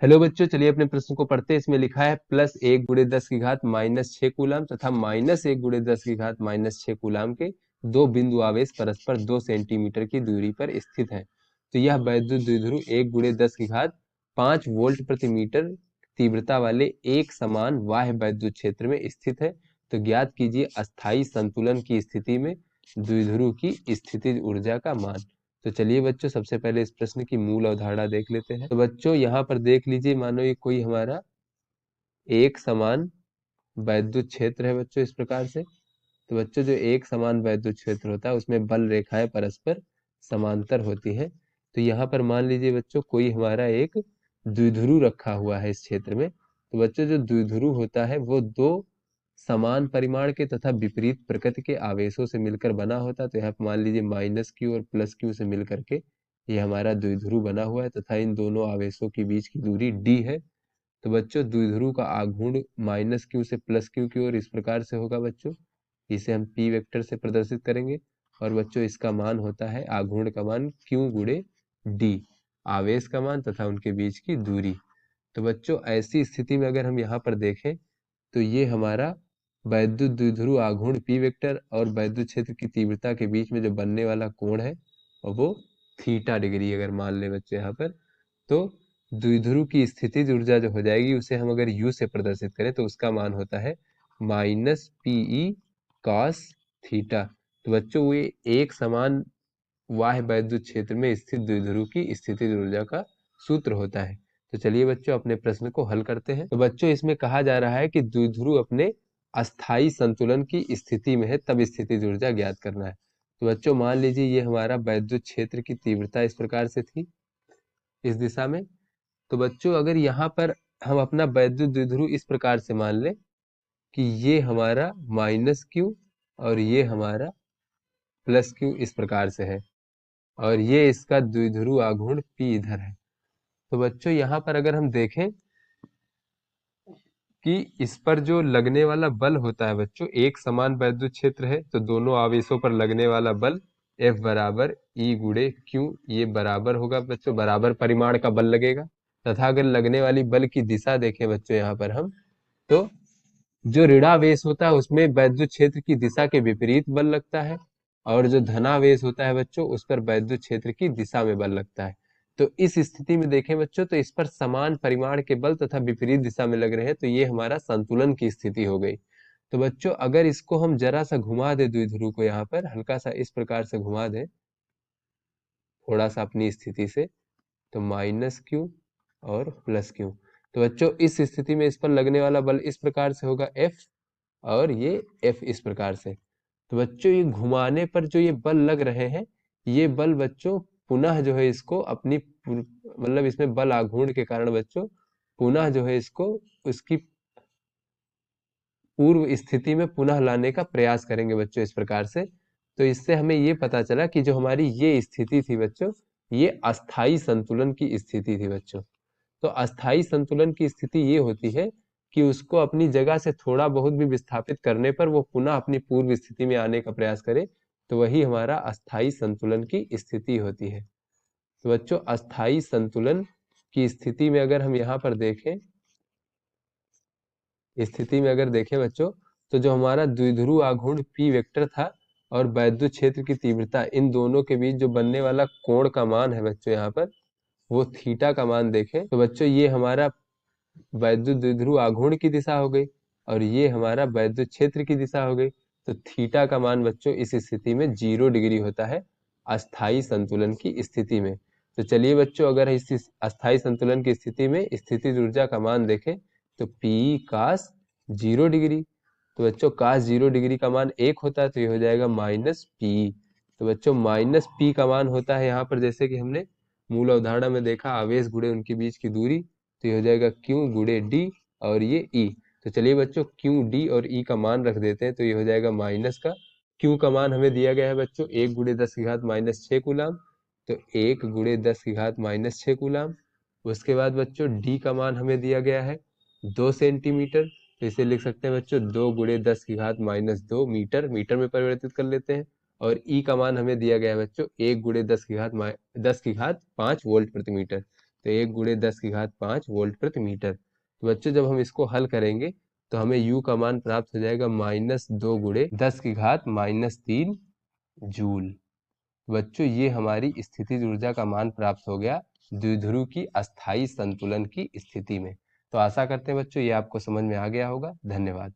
Hello बच्चों, चलिए अपने प्रश्न को पढ़ते हैं। इसमें लिखा है +1 × 10⁻⁻⁶ तथा -1 × 10⁻⁻⁶ के दो बिंदु आवेश परस्पर 2 सेंटीमीटर की दूरी पर स्थित हैं। तो यह वैद्युत द्विध्रुव 1 × 10⁵ 5 वोल्ट प्रति मीटर तीव्रता वाले एक समान बाह्य वैद्युत क्षेत्र में स्थित है। तो ज्ञात कीजिए अस्थायी संतुलन की स्थिति में द्विध्रुव की स्थितिज ऊर्जा का मान। तो चलिए बच्चों, सबसे पहले इस प्रश्न की मूल अवधारणा देख लेते हैं। तो बच्चों यहाँ पर देख लीजिए, मानो ये कोई हमारा एक समान वैद्युत क्षेत्र है बच्चों, इस प्रकार से। तो बच्चों, जो एक समान वैद्युत क्षेत्र होता है उसमें बल रेखाएं परस्पर समांतर होती हैं। तो यहाँ पर मान लीजिए बच्चों, कोई हमारा एक द्विध्रुव रखा हुआ है इस क्षेत्र में। तो बच्चों, जो द्विध्रुव होता है वो दो समान परिमाण के तथा विपरीत प्रकृति के आवेशों से मिलकर बना होता है। तो यहाँ पर मान लीजिए -Q और +Q से मिलकर के ये हमारा द्विध्रुव बना हुआ है तथा इन दोनों आवेशों के बीच की दूरी d है। तो बच्चों, द्विध्रुव का आघूर्ण -Q से +Q की ओर इस प्रकार से होगा बच्चों। इसे हम P वेक्टर से प्रदर्शित करेंगे। और बच्चों, इसका मान होता है आघूर्ण का मान Q×d, आवेश का मान तथा उनके बीच की दूरी। तो बच्चों, ऐसी स्थिति में अगर हम यहाँ पर देखें तो ये हमारा वैद्युत द्विध्रुव आघूर्ण P वेक्टर और वैद्युत क्षेत्र की तीव्रता के बीच में जो बनने वाला कोण है और वो θ°। अगर मान ले बच्चों यहाँ पर, तो द्विध्रुव की स्थितिज ऊर्जा जो हो जाएगी उसे हम अगर U से प्रदर्शित करें तो उसका मान होता है -Pe cos θ। तो बच्चों, ये एक समान बाह्य वैद्युत क्षेत्र में स्थित द्विध्रुव की स्थितिज ऊर्जा का सूत्र होता है। तो चलिए बच्चों, अपने प्रश्न को हल करते हैं। तो बच्चों, इसमें कहा जा रहा है कि द्विध्रुव अपने अस्थाई संतुलन की स्थिति में है, तब स्थितिज ऊर्जा ज्ञात करना है। तो बच्चों, मान लीजिए ये हमारा वैद्युत क्षेत्र की तीव्रता इस प्रकार से थी, इस दिशा में। तो बच्चों, अगर यहाँ पर हम अपना वैद्युत द्विध्रुव इस प्रकार से मान लें कि ये हमारा -Q और ये हमारा +Q इस प्रकार से है, और ये इसका द्विध्रुव आघूर्ण P इधर है। तो बच्चों, यहाँ पर अगर हम देखें कि इस पर जो लगने वाला बल होता है बच्चों, एक समान वैद्युत क्षेत्र है तो दोनों आवेशों पर लगने वाला बल F = E×Q, ये बराबर होगा बच्चों, बराबर परिमाण का बल लगेगा। तथा अगर लगने वाली बल की दिशा देखें बच्चों यहाँ पर हम, तो जो ऋणावेश होता है उसमें वैद्युत क्षेत्र की दिशा के विपरीत बल लगता है, और जो धनावेश होता है बच्चों उस पर वैद्युत क्षेत्र की दिशा में बल लगता है। तो इस स्थिति में देखें बच्चों, तो इस पर समान परिमाण के बल तथा विपरीत दिशा में लग रहे हैं, तो ये हमारा संतुलन की स्थिति हो गई। तो बच्चों, अगर इसको हम जरा सा घुमा दें, द्विध्रुव को यहाँ पर हल्का सा इस प्रकार से घुमा दें, थोड़ा सा अपनी स्थिति से, तो -Q और +Q। तो बच्चों, इस स्थिति में इस पर लगने वाला बल इस प्रकार से होगा F, और ये F इस प्रकार से। तो बच्चों, ये घुमाने पर जो ये बल लग रहे हैं, ये बल बच्चों पुनः जो है इसको अपनी मतलब इसमें बल आघूर्ण के कारण बच्चों पुनः जो है इसको उसकी पूर्व स्थिति में पुनः लाने का प्रयास करेंगे बच्चों, इस प्रकार से। तो इससे हमें ये पता चला कि जो हमारी ये स्थिति थी बच्चों, ये अस्थाई संतुलन की स्थिति थी बच्चों। तो अस्थाई संतुलन की स्थिति ये होती है कि उसको अपनी जगह से थोड़ा बहुत भी विस्थापित करने पर वो पुनः अपनी पूर्व स्थिति में आने का प्रयास करे, तो वही हमारा अस्थाई संतुलन की स्थिति होती है। तो बच्चों, अस्थाई संतुलन की स्थिति में अगर हम यहाँ पर देखें, स्थिति में अगर देखें बच्चों, तो जो हमारा द्विध्रुव आघूर्ण P वेक्टर था और वैद्युत क्षेत्र की तीव्रता, इन दोनों के बीच जो बनने वाला कोण का मान है बच्चों यहाँ पर, वो थीटा का मान देखें, तो बच्चों ये हमारा वैद्युत द्विध्रुव आघूर्ण की दिशा हो गई और ये हमारा वैद्युत क्षेत्र की दिशा हो गई। तो थीटा का मान बच्चों इस स्थिति में 0° होता है अस्थाई संतुलन की स्थिति में। तो चलिए बच्चों, अगर इस अस्थाई संतुलन की स्थिति में स्थितिज ऊर्जा का मान देखें तो P cos 0°। तो बच्चों, cos 0° का मान 1 होता है, तो ये हो जाएगा -P। तो बच्चों, -P का मान होता है यहाँ पर, जैसे कि हमने मूल अवधारणा में देखा, आवेश गुणे उनके बीच की दूरी। तो ये हो जाएगा Q×d और ये E। तो चलिए बच्चों, Q, D और E का मान रख देते हैं, तो ये हो जाएगा माइनस का Q का मान हमें दिया गया है बच्चों 1×10⁻⁶ कूलाम। तो 1×10⁻⁶ कूलाम। उसके बाद बच्चों D का मान हमें दिया गया है 2 सेंटीमीटर। तो इसे लिख सकते हैं बच्चों 2×10⁻⁻2 मीटर, मीटर में परिवर्तित कर लेते हैं। और E का मान हमें दिया गया है बच्चों 1×10⁻5 वोल्ट प्रति मीटर। तो 1 × 10⁵ वोल्ट प्रति मीटर। तो बच्चों जब हम इसको हल करेंगे तो हमें U का मान प्राप्त हो जाएगा -2 × 10⁻³ जूल। बच्चों ये हमारी स्थितिज ऊर्जा का मान प्राप्त हो गया द्विध्रुव की अस्थाई संतुलन की स्थिति में। तो आशा करते हैं बच्चों ये आपको समझ में आ गया होगा। धन्यवाद।